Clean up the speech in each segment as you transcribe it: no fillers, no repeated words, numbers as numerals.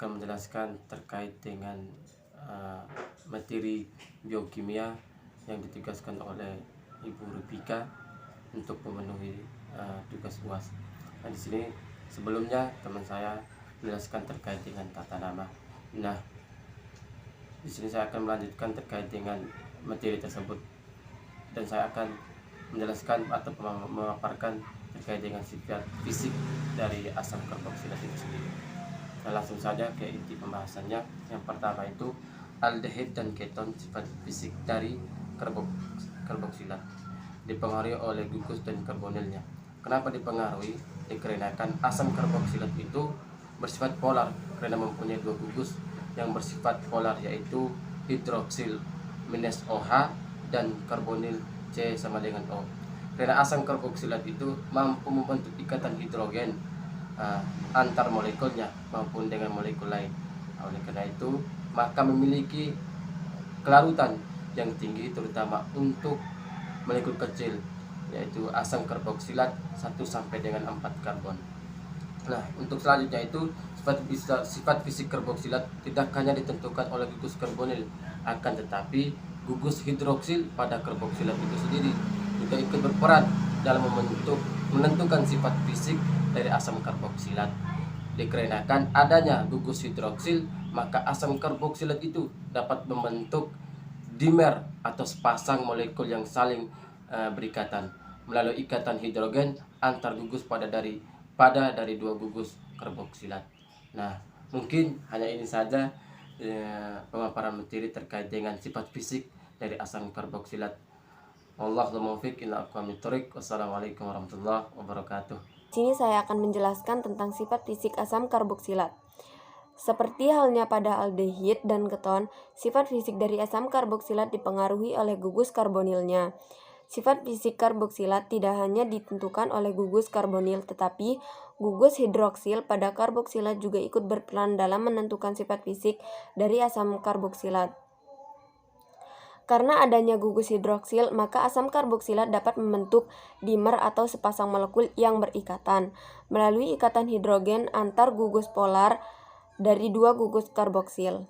akan menjelaskan terkait dengan materi biokimia yang ditugaskan oleh Ibu Rubika untuk memenuhi tugas UAS. Nah, di sini sebelumnya teman saya menjelaskan terkait dengan tata nama. Nah, di sini saya akan melanjutkan terkait dengan materi tersebut dan saya akan menjelaskan atau memaparkan terkait dengan sifat fisik dari asam karboksilat itu sendiri. Nah, langsung saja ke inti pembahasannya. Yang pertama itu aldehid dan keton, sifat fisik dari karboksilat dipengaruhi oleh gugus dan karbonilnya. Kenapa dipengaruhi? Dikarenakan asam karboksilat itu bersifat polar karena mempunyai dua gugus yang bersifat polar, yaitu hidroksil minus OH dan karbonil C sama dengan O. Karena asam karboksilat itu mampu membentuk ikatan hidrogen antar molekulnya maupun dengan molekul lain. Oleh karena itu, maka memiliki kelarutan yang tinggi terutama untuk molekul kecil, yaitu asam karboksilat 1 sampai dengan 4 karbon. Nah, untuk selanjutnya itu sifat fisik karboksilat tidak hanya ditentukan oleh gugus karbonil, akan tetapi gugus hidroksil pada karboksilat itu sendiri juga ikut berperan dalam menentukan sifat fisik dari asam karboksilat. Dikarenakan adanya gugus hidroksil, maka asam karboksilat itu dapat membentuk dimer atau sepasang molekul yang saling berikatan melalui ikatan hidrogen antar gugus pada dari dua gugus karboksilat. Nah, mungkin hanya ini saja pemaparan materi terkait dengan sifat fisik dari asam karboksilat. Wallahul muwaffiq ila aqwamit thoriq. Wassalamualaikum warahmatullahi wabarakatuh. Di sini saya akan menjelaskan tentang sifat fisik asam karboksilat. Seperti halnya pada aldehid dan keton, sifat fisik dari asam karboksilat dipengaruhi oleh gugus karbonilnya. Sifat fisik karboksilat tidak hanya ditentukan oleh gugus karbonil, tetapi gugus hidroksil pada karboksilat juga ikut berperan dalam menentukan sifat fisik dari asam karboksilat. Karena adanya gugus hidroksil, maka asam karboksilat dapat membentuk dimer atau sepasang molekul yang berikatan melalui ikatan hidrogen antar gugus polar dari dua gugus karboksil.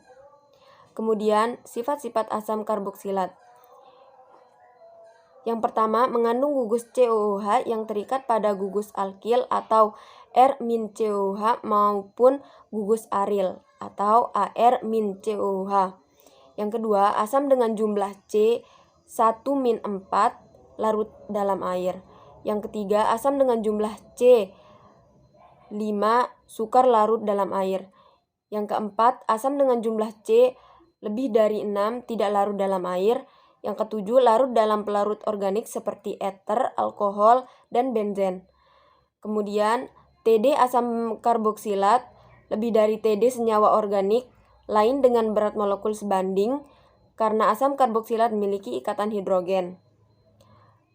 Kemudian, sifat-sifat asam karboksilat. Yang pertama, mengandung gugus COOH yang terikat pada gugus alkil atau R-COOH maupun gugus aril atau AR-COOH. Yang kedua, asam dengan jumlah C 1-4 larut dalam air. Yang ketiga, asam dengan jumlah C 5 sukar larut dalam air. Yang keempat, asam dengan jumlah C lebih dari 6 tidak larut dalam air. Yang ketujuh, larut dalam pelarut organik seperti eter, alkohol, dan benzen. Kemudian, TD asam karboksilat lebih dari TD senyawa organik lain dengan berat molekul sebanding karena asam karboksilat memiliki ikatan hidrogen.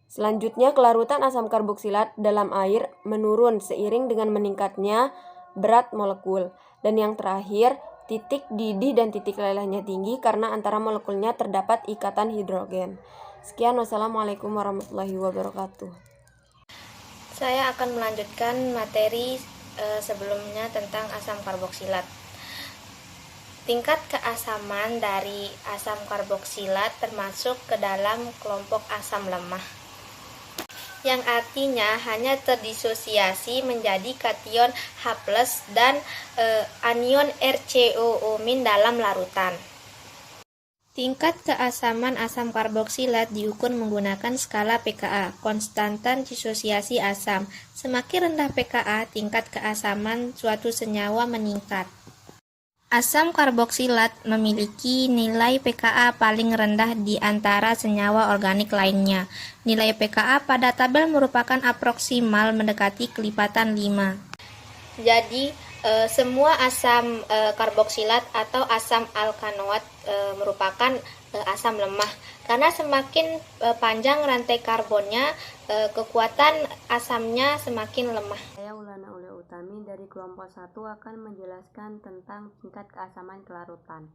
Selanjutnya, kelarutan asam karboksilat dalam air menurun seiring dengan meningkatnya berat molekul. Dan yang terakhir, titik didih dan titik lelehnya tinggi karena antara molekulnya terdapat ikatan hidrogen. Sekian, wassalamualaikum warahmatullahi wabarakatuh. Saya akan melanjutkan materi sebelumnya tentang asam karboksilat. Tingkat keasaman dari asam karboksilat termasuk ke dalam kelompok asam lemah, yang artinya hanya terdisosiasi menjadi kation H+ dan anion RCOO- dalam larutan. Tingkat keasaman asam karboksilat diukur menggunakan skala pKa, konstantan disosiasi asam. Semakin rendah pKa, tingkat keasaman suatu senyawa meningkat. Asam karboksilat memiliki nilai pKa paling rendah di antara senyawa organik lainnya. Nilai pKa pada tabel merupakan aproksimal mendekati kelipatan 5. Jadi, semua asam karboksilat atau asam alkanoat merupakan asam lemah. Karena semakin panjang rantai karbonnya, kekuatan asamnya semakin lemah. Saya Ulana Ule Utami dari kelompok 1 akan menjelaskan tentang tingkat keasaman kelarutan.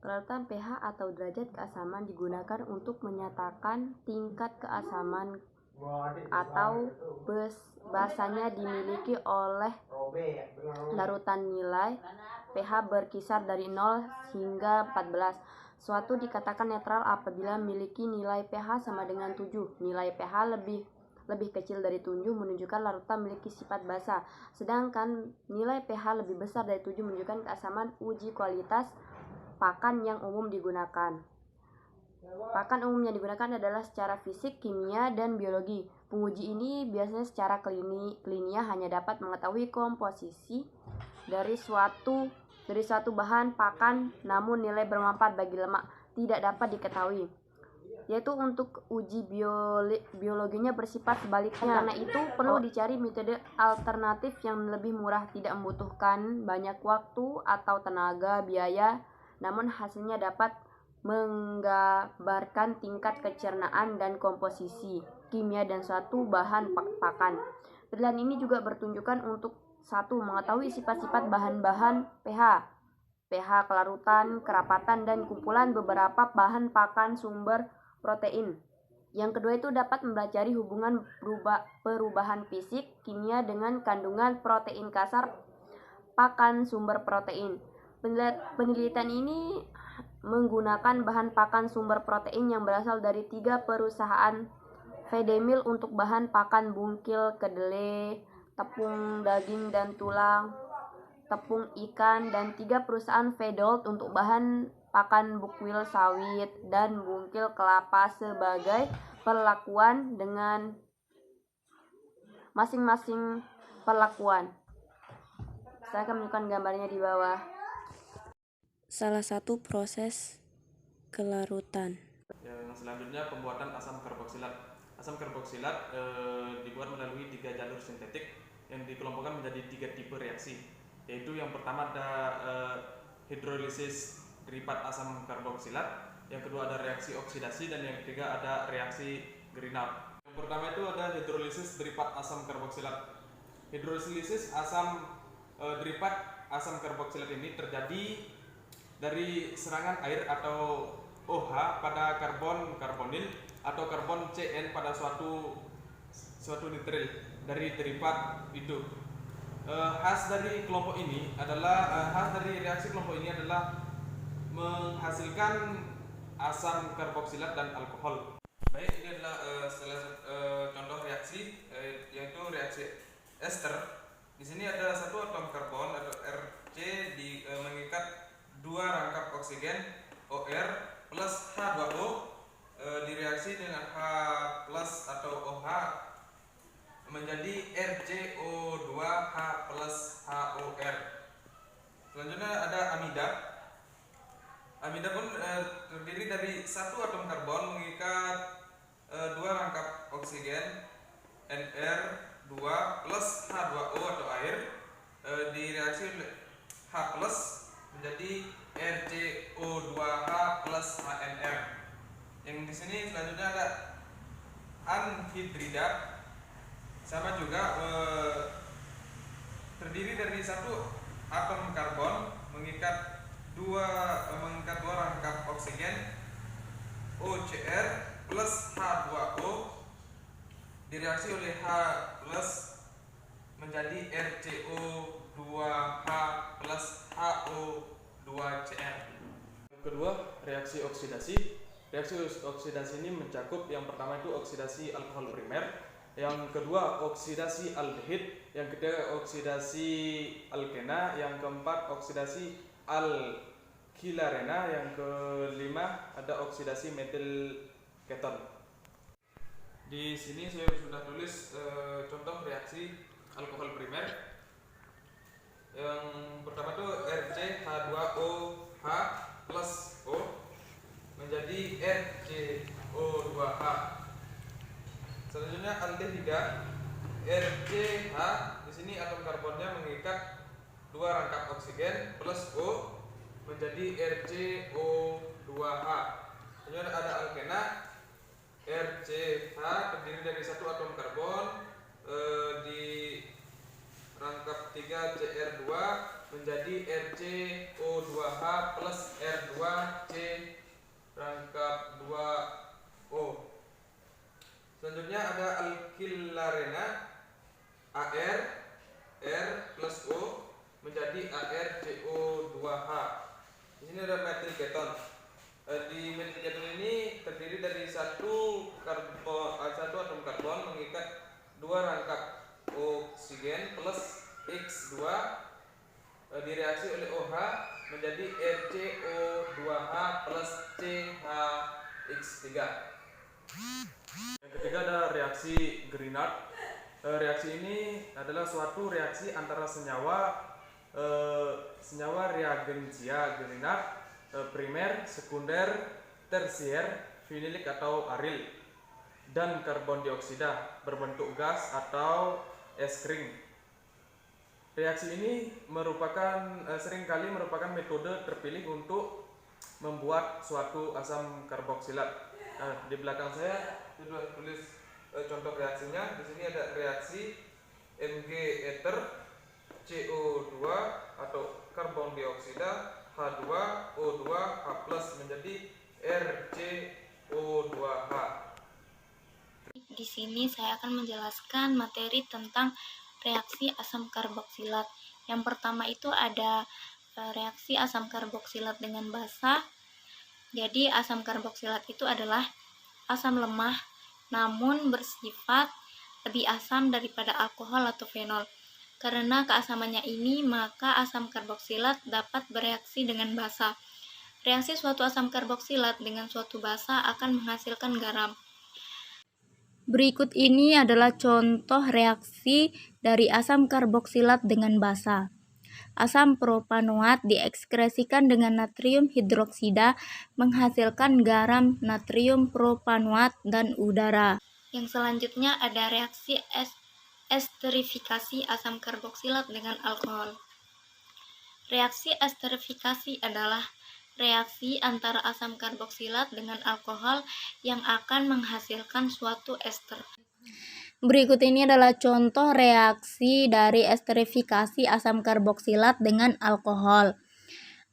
Kelarutan pH atau derajat keasaman digunakan untuk menyatakan tingkat keasaman atau basanya dimiliki oleh larutan nilai pH berkisar dari 0 hingga 14. Suatu dikatakan netral apabila memiliki nilai pH sama dengan 7. Nilai pH lebih kecil dari 7 menunjukkan larutan memiliki sifat basa. Sedangkan nilai pH lebih besar dari 7 menunjukkan keasaman. Uji kualitas pakan yang umum digunakan. Pakan umum yang digunakan adalah secara fisik, kimia, dan biologi. Penguji ini biasanya secara kliniah hanya dapat mengetahui komposisi dari suatu bahan pakan, namun nilai bermanfaat bagi lemak tidak dapat diketahui. Yaitu untuk uji biologinya bersifat sebaliknya. Karena itu perlu dicari metode alternatif yang lebih murah, tidak membutuhkan banyak waktu atau tenaga, biaya, namun hasilnya dapat menggambarkan tingkat kecernaan dan komposisi kimia dan suatu bahan pakan. Penilaian ini juga bertujuan untuk 1. Mengetahui sifat-sifat bahan-bahan pH, kelarutan, kerapatan, dan kumpulan beberapa bahan pakan sumber protein. Yang kedua itu dapat mempelajari hubungan perubahan fisik kimia dengan kandungan protein kasar pakan sumber protein. Penelitian ini menggunakan bahan pakan sumber protein yang berasal dari 3 perusahaan feed mill untuk bahan pakan bungkil, kedelai, tepung, daging dan tulang, tepung ikan, dan 3 perusahaan feedlot untuk bahan pakan bukwil, sawit, dan bungkil kelapa sebagai perlakuan dengan masing-masing perlakuan. Saya akan menunjukkan gambarnya di bawah. Salah satu proses kelarutan. Yang selanjutnya pembuatan asam karboksilat. Asam karboksilat dibuat melalui 3 jalur sintetik yang dikelompokkan menjadi 3 tipe reaksi. Yaitu yang pertama ada hidrolisis derivat asam karboksilat, yang kedua ada reaksi oksidasi, dan yang ketiga ada reaksi Grignard. Yang pertama itu ada hidrolisis derivat asam karboksilat. Hidrolisis derivat asam karboksilat ini terjadi dari serangan air atau OH pada karbonil atau karbon CN pada suatu nitril dari derivat itu. Khas dari reaksi kelompok ini adalah menghasilkan asam karboksilat dan alkohol. Baik, ini adalah contoh reaksi, yaitu reaksi ester. Di sini ada satu atom karbon atau Rc mengikat 2 rangkap oksigen OR plus H2O direaksi dengan H plus atau OH menjadi RCO2H plus HOR. Selanjutnya ada amida. Amida pun terdiri dari 1 atom karbon mengikat 2 rangkap oksigen NR2 plus H2O atau air direaksi oleh H plus menjadi RCO2H plus HNR. Yang di sini selanjutnya ada anhidrida, sama juga terdiri dari 1 atom karbon mengikat 2 rangkap oksigen OCr plus H2O direaksi oleh H plus menjadi RCO2H plus HO2Cr. Kedua, reaksi oksidasi. Reaksi oksidasi ini mencakup yang pertama itu oksidasi alkohol primer, yang kedua oksidasi aldehid, yang ketiga oksidasi alkena, yang keempat oksidasi alkilarena, yang kelima ada oksidasi metil keton. Di sini saya sudah tulis contoh reaksi alkohol primer. Yang pertama itu RCH2OH plus O menjadi RCO2H. Selanjutnya aldehida, RCH, di sini atom karbonnya mengikat 2 rangkap oksigen plus O menjadi RCO2H. Selanjutnya ada alkena, RCH terdiri dari 1 atom karbon di rangkap 3 Cr2 menjadi RCO2H plus R2C rangkap 2O. Selanjutnya ada alkilarena, AR R plus O menjadi ArCO2 Ini ada methyl keton. Di methyl keton ini terdiri dari satu atom karbon mengikat dua rangkap oksigen plus X2, direaksi oleh OH menjadi RCO2H plus CHX3. Yang ketiga ada reaksi Grignard. Reaksi ini adalah suatu reaksi antara senyawa reagensia Grignard, primer, sekunder, tersier, vinilik atau aril, dan karbon dioksida berbentuk gas atau es kering. Reaksi ini seringkali merupakan metode terpilih untuk membuat suatu asam karboksilat. Di belakang saya sudah tulis contoh reaksinya. Di sini ada reaksi Mg ether CO2 atau karbon dioksida H2O2H+ menjadi RCO2H. Di sini saya akan menjelaskan materi tentang reaksi asam karboksilat. Yang pertama itu ada reaksi asam karboksilat dengan basa. Jadi asam karboksilat itu adalah asam lemah namun bersifat lebih asam daripada alkohol atau fenol. Karena keasamannya ini, maka asam karboksilat dapat bereaksi dengan basa. Reaksi suatu asam karboksilat dengan suatu basa akan menghasilkan garam. Berikut ini adalah contoh reaksi dari asam karboksilat dengan basa. Asam propanoat diekskresikan dengan natrium hidroksida menghasilkan garam, natrium propanoat, dan udara. Yang selanjutnya ada reaksi esterifikasi asam karboksilat dengan alkohol. Reaksi esterifikasi adalah reaksi antara asam karboksilat dengan alkohol yang akan menghasilkan suatu ester. Berikut ini adalah contoh reaksi dari esterifikasi asam karboksilat dengan alkohol.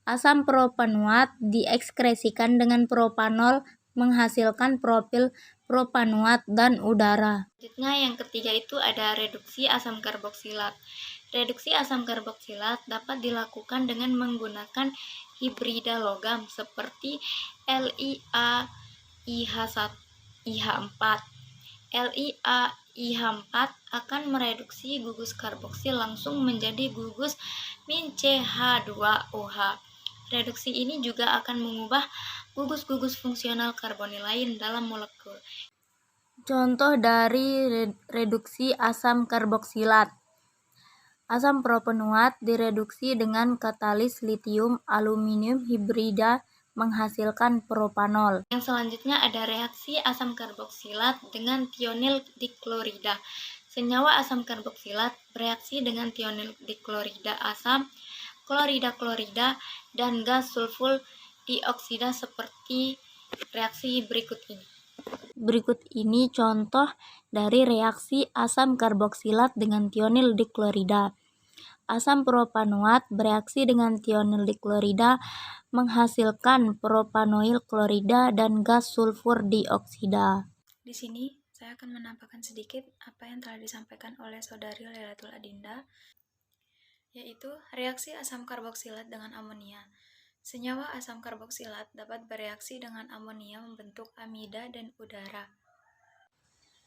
Asam propanoat diekskresikan dengan propanol menghasilkan propil propanoat dan udara. Selanjutnya yang ketiga itu ada reduksi asam karboksilat. Reduksi asam karboksilat dapat dilakukan dengan menggunakan hibrida logam seperti LiAIH4. LiAIH4 akan mereduksi gugus karboksil langsung menjadi gugus min CH2OH. Reduksi ini juga akan mengubah gugus-gugus fungsional karbonil lain dalam molekul. Contoh dari reduksi asam karboksilat. Asam propanoat direduksi dengan katalis litium aluminium hibrida menghasilkan propanol. Yang selanjutnya ada reaksi asam karboksilat dengan tionil diklorida. Senyawa asam karboksilat bereaksi dengan tionil diklorida asam, klorida-klorida, dan gas sulfur dioksida seperti reaksi berikut ini. Berikut ini contoh dari reaksi asam karboksilat dengan tionil diklorida. Asam propanoat bereaksi dengan tionil diklorida menghasilkan propanoil klorida dan gas sulfur dioksida. Di sini saya akan menambahkan sedikit apa yang telah disampaikan oleh Saudari Lailatul Adinda, yaitu reaksi asam karboksilat dengan amonia. Senyawa asam karboksilat dapat bereaksi dengan amonia membentuk amida dan udara.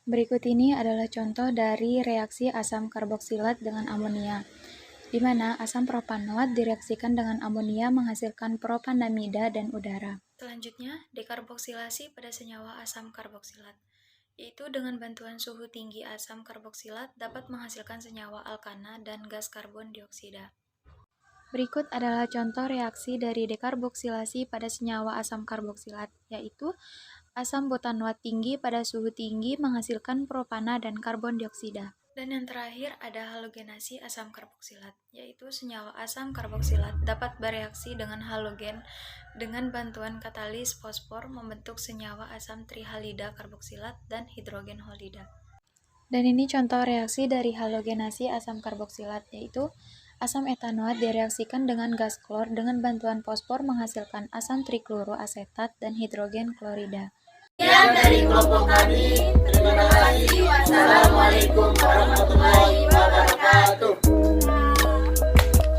Berikut ini adalah contoh dari reaksi asam karboksilat dengan amonia, di mana asam propanoat direaksikan dengan amonia menghasilkan propanamida dan udara. Selanjutnya, dekarboksilasi pada senyawa asam karboksilat, yaitu dengan bantuan suhu tinggi asam karboksilat dapat menghasilkan senyawa alkana dan gas karbon dioksida. Berikut adalah contoh reaksi dari dekarboksilasi pada senyawa asam karboksilat, yaitu asam butanoat tinggi pada suhu tinggi menghasilkan propana dan karbon dioksida. Dan yang terakhir ada halogenasi asam karboksilat, yaitu senyawa asam karboksilat dapat bereaksi dengan halogen dengan bantuan katalis fosfor membentuk senyawa asam trihalida karboksilat dan hidrogen halida. Dan ini contoh reaksi dari halogenasi asam karboksilat, yaitu asam etanoat direaksikan dengan gas klor dengan bantuan fosfor menghasilkan asam trikloreasetat dan hidrogen klorida. Sekian dari kelompok kami, terima kasih.